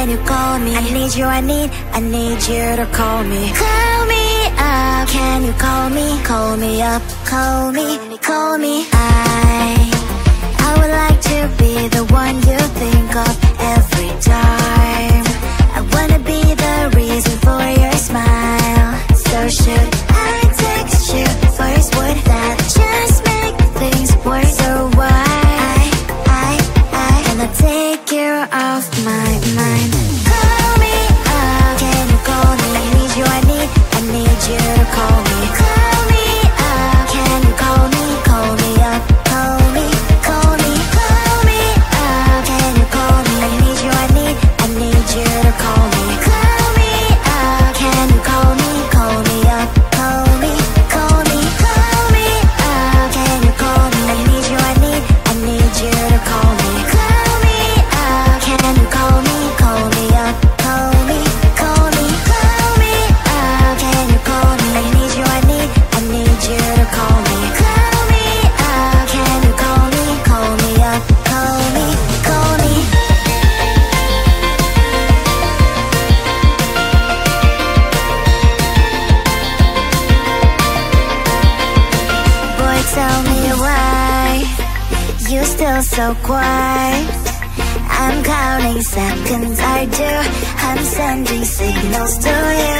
can you call me? I need you, I need you to call me. Call me up, can you call me? Call me up, call me, call me. I would like to be the one you think of every time. I wanna be the reason for your smile. So should I text you first? Would that just make things worse? So why can I take you off my mind? Call me up, can you call me? I need you, I need you to call me. Call me up, can you call me? Call me up, call me, call me. Call me up, can you call me? I need you, I need you to call me. Call me up, can you call me? Call me up, call me, call me. Call me up, can you call me? I need you, I need you to call me. Call me up, can you call me? Call me up, call me, call me. Call me up, can you call me? I need you, I need you to call me. Call me up, can you call me? Call me up, call me, call me. Boy, tell me why you still so quiet. I'm counting seconds, I do. I'm sending signals to you.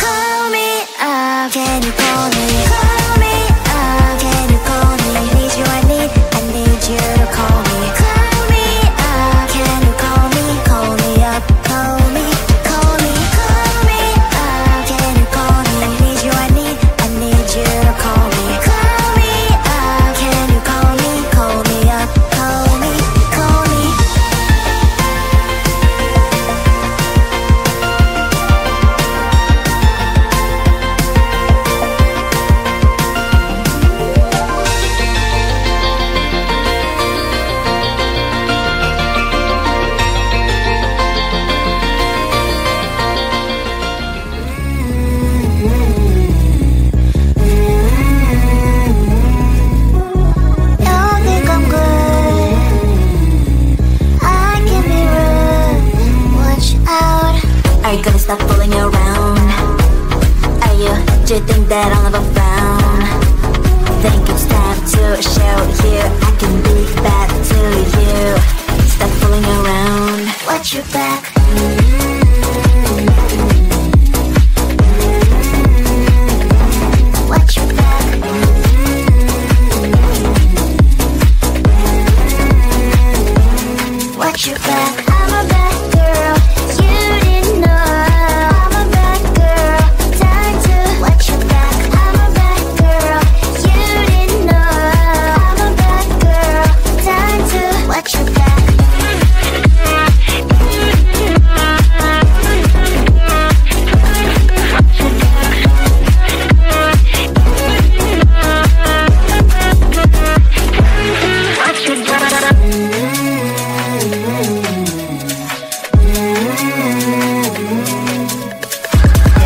Call me up, can you call me? Call me up, can you call me? I need you, I need you to call me. Call me up, can you call me? Call me up, call me, call me. Call me up, can you call me? I need you, I need you to call me. Call me up, can you call me? Call me up, call me, call me. Don't think I'm good, I can be rude. Watch out. Are you gonna stop fooling around? Do you think that I'll never frown? Think it's time to show you I can be bad to you. Stop fooling around. Watch your back. Watch your back. Watch your back. I'm a bad girl, you didn't know. I'm a bad girl, time to watch your back. I'm a bad girl, you didn't know. I'm a bad girl, time to watch your back.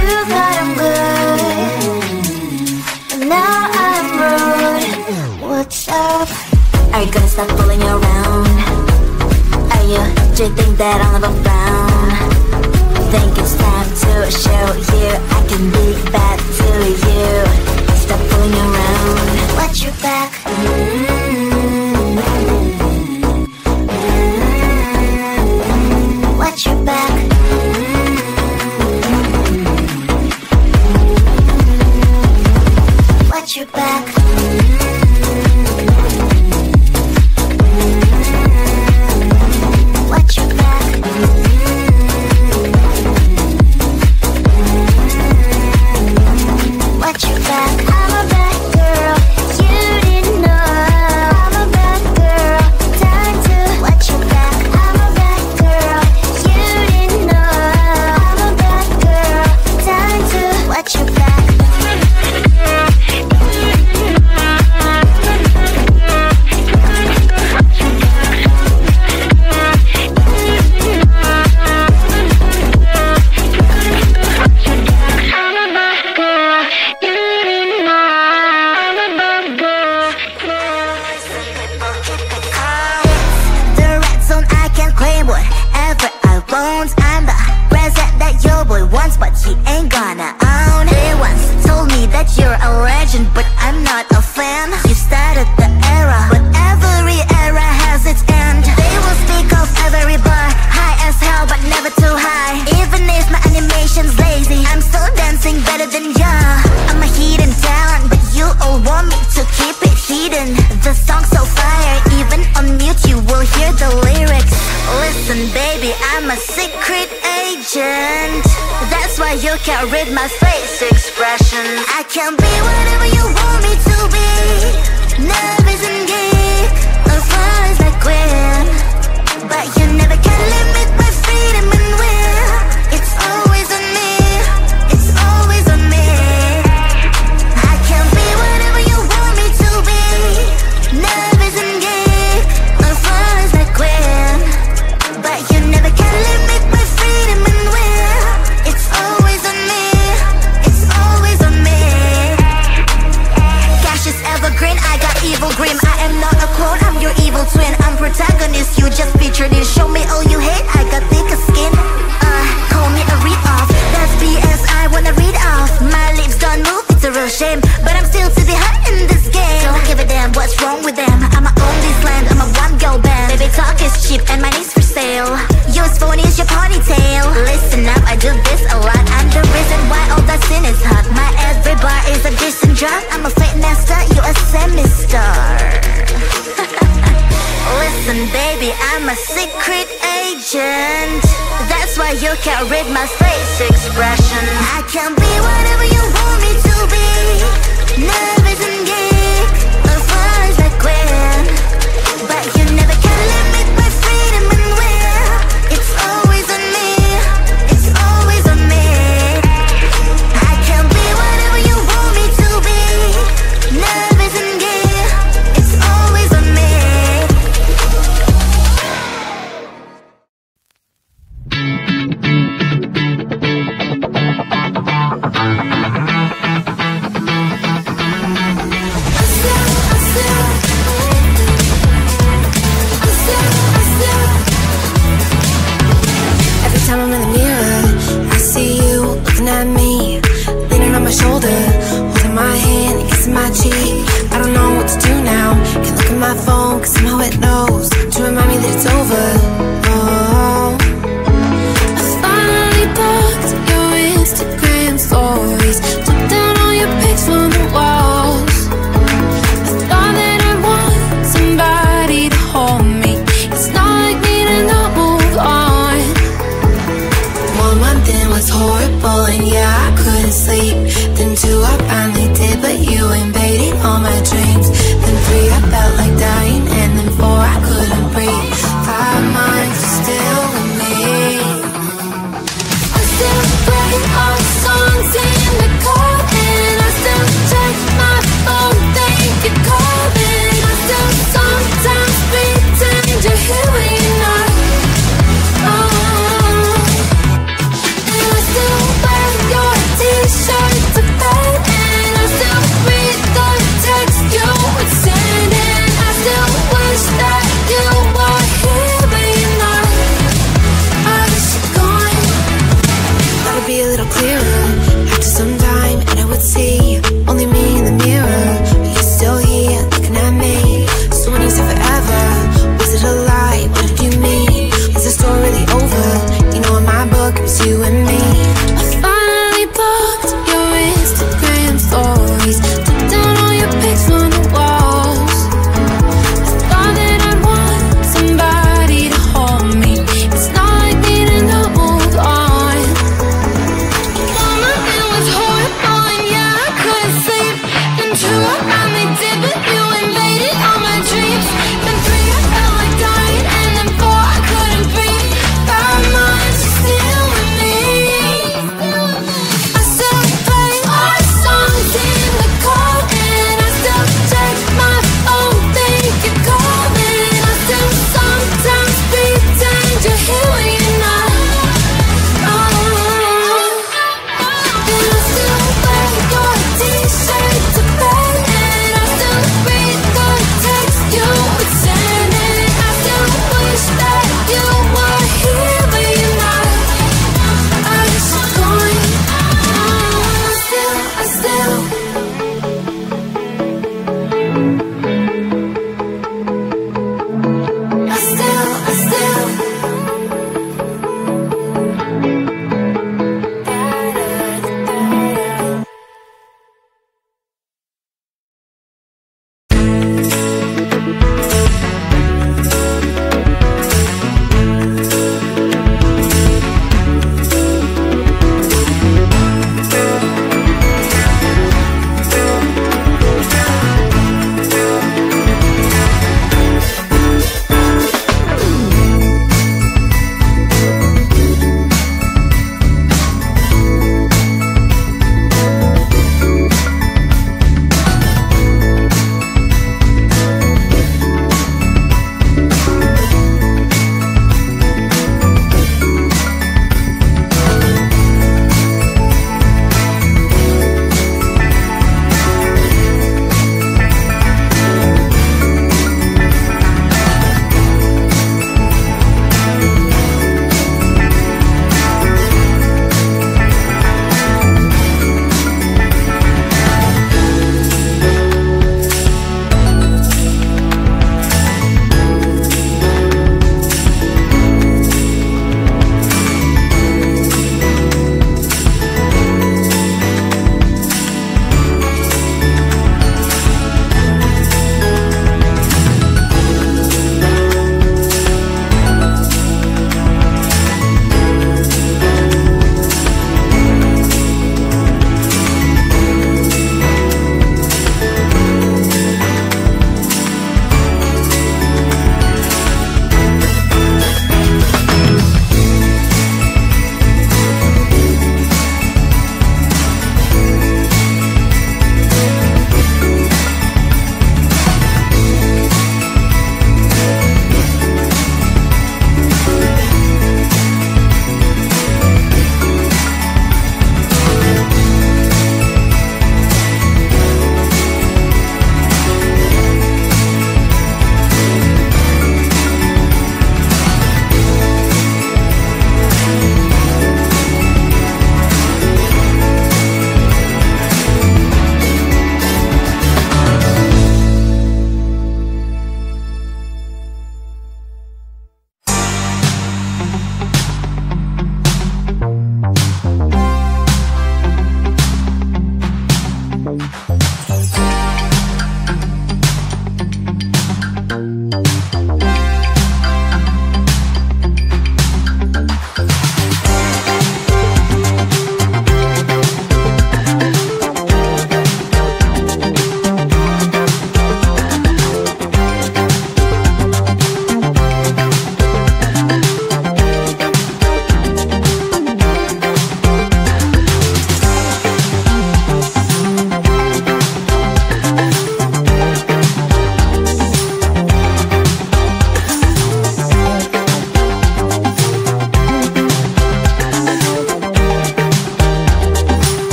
You thought I'm good, but now I'm rude. What's up? Are you gonna stop fooling around? Do you think that I'll never frown? Think it's time to show you I can be bad to you. Stop fooling around. Watch your back. Watch your back. Watch your back. Watch your back. Watch your back. I'm a bad girl, you didn't know. you can't read my face expression. I can be whatever you want me to be. Nervous and geek, or flies like Gwen. But you never can limit my freedom and will. It's always on me, it's always on me. I can be whatever you want me to be. Nervous and geek, or flies like Gwen. But you never can limit my freedom and will. It's always on me, it's always on me. Cash is evergreen, I got evil grim. I am not a clone, I'm your evil twin. I'm protagonist, you just featured in. Show me all you hate, I got thicker skin. Call me a read-off, that's BS, I wanna read off. My lips don't move, it's a real shame. But I'm still to the hot in this game. Don't give a damn what's wrong with them. I'ma own this land, I'm a one-girl band. Baby talk is cheap and money's for sale. Yours phone is your ponytail. Listen up, I do this a lot. I'm the reason why all that sin is hot. My every bar is a decent drop. I'm a fake master, you a semi-star. Listen baby, I'm a secret agent. That's why you can't read my face expression. I can be whatever you want me to be. Nervous and geek, or flies like Gwen. But you never can limit my freedom and will. It's always on me, it's always on me. I can be whatever you want me to be. Nervous and geek, it's always on me. Every time I'm in the mirror, I see you looking at me, leaning on my shoulder, holding my hand, kissing my cheek. I don't know what to do now. Can't look at my phone, cause somehow it knows to remind me that it's over.